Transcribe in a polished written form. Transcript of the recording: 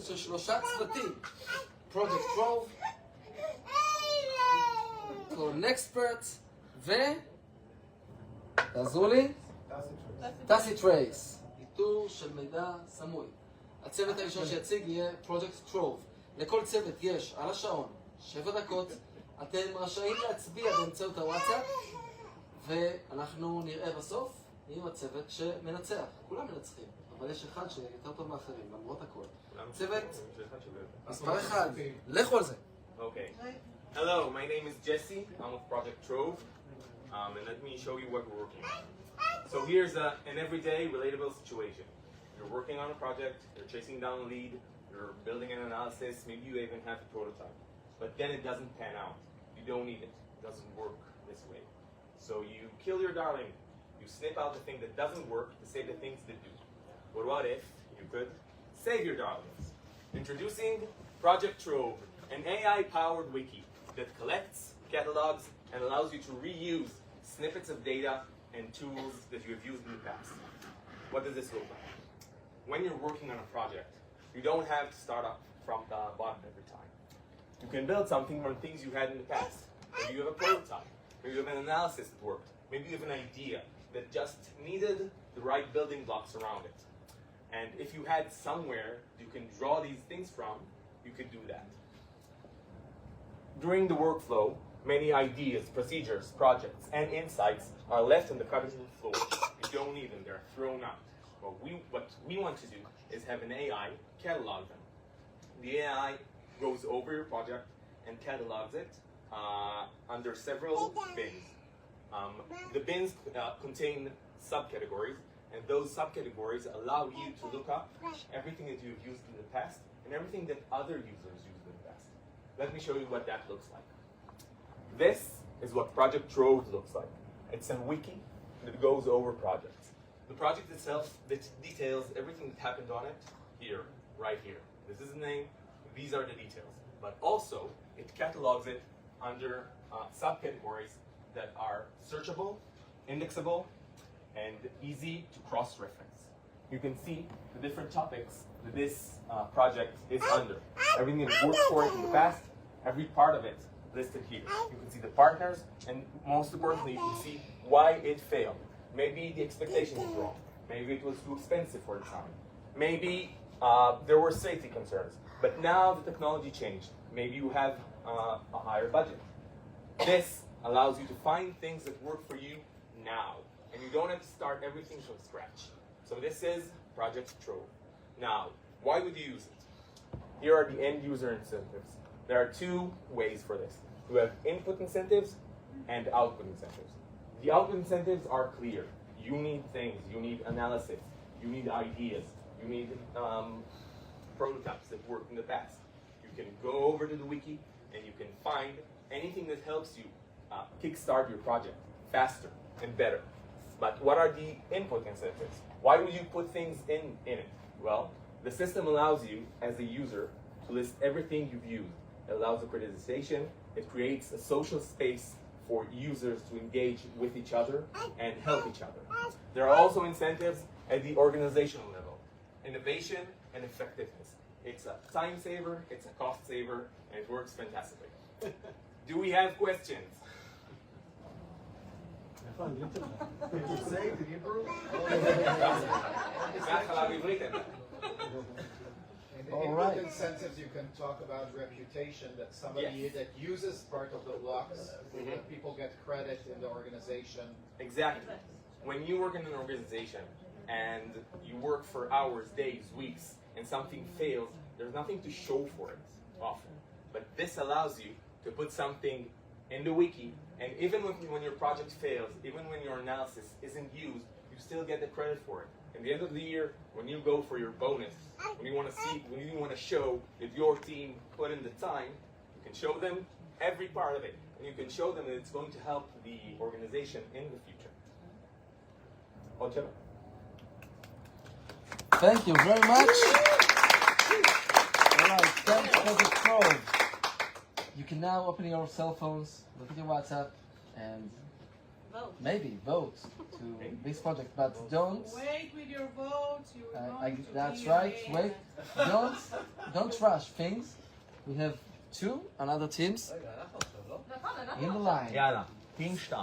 של 3 צוותים. Project Trove, Connexpert תעזרו לי? Tacit2Explicit. איתור של מידע סמוי. הצוות הראשון שיציג יהיה Project Trove. לכל צוות יש על השעון 7 דקות. אתם רשאים להצביע באמצעות הוואטסאפ, ואנחנו נראה בסוף עם הצוות שמנצח. כולם מנצחים, אבל יש אחד שיותר טוב מאחרים, למרות הכל. צוות מספר 1, לכו על זה. Okay. Hello, my name is Jesse. I'm with Project Trove. And let me show you what we're working on. So here's an everyday relatable situation. You're working on a project, you're chasing down a lead, you're building an analysis, maybe you even have a prototype. But then it doesn't pan out. You don't need it. It doesn't work this way. So you kill your darling. You snip out the thing that doesn't work to save the things that do. But what if you could save your darlings? Introducing Project Trove, an AI-powered wiki that collects, catalogs, and allows you to reuse snippets of data and tools that you have used in the past. What does this look like? When you're working on a project, you don't have to start up from the bottom every time. You can build something from things you had in the past. Maybe you have a prototype. Maybe you have an analysis that worked. Maybe you have an idea that just needed the right building blocks around it. And if you had somewhere you can draw these things from, you could do that. During the workflow, many ideas, procedures, projects, and insights are left on the cutting room floor. You don't need them, they're thrown out. What we want to do is have an AI catalog them. The AI goes over your project and catalogs it under several bins. The bins contain subcategories, and those subcategories allow you to look up everything that you've used in the past and everything that other users used in the past. Let me show you what that looks like. This is what Project Trove looks like. It's a wiki that goes over projects. The project itself that details everything that happened on it here, right here. This is the name, these are the details. But also, it catalogs it under subcategories that are searchable, indexable, and easy to cross-reference. You can see the different topics that this project is under. Everything that worked for it in the past, every part of it listed here. You can see the partners, and most importantly, you can see why it failed. Maybe the expectation was wrong. Maybe it was too expensive for the time. Maybe there were safety concerns. But now the technology changed. Maybe you have a higher budget. This allows you to find things that work for you now. And you don't have to start everything from scratch. So this is Project Trove. Now, why would you use it? Here are the end user incentives. There are 2 ways for this. You have input incentives and output incentives. The output incentives are clear. You need things, you need analysis, you need ideas, you need prototypes that worked in the past. You can go over to the wiki and you can find anything that helps you kickstart your project faster and better. But what are the input incentives? Why would you put things in it? Well, the system allows you as a user to list everything you've used. It allows accreditation. It creates a social space for users to engage with each other and help each other. There are also incentives at the organizational level. Innovation and effectiveness. It's a time saver, it's a cost saver, and it works fantastically. Do we have questions? Did you say the Hebrew? All right. Incentives, you can talk about reputation, that somebody that uses part of the blocks, that people get credit in the organization. Exactly. When you work in an organization and you work for hours, days, weeks, and something fails, there's nothing to show for it often. But this allows you to put something in the wiki, and even when your project fails, even when your analysis isn't used, you still get the credit for it. At the end of the year, when you go for your bonus, when you want to show that your team put in the time, you can show them every part of it, and you can show them that it's going to help the organization in the future. Thank you very much. All right, thanks for the Trove. You can now open your cell phones, look at your WhatsApp, and maybe vote to this project, but don't. Wait with your vote. That's right. Wait, don't rush things. We have two another teams in the line. יאללה, טים 2.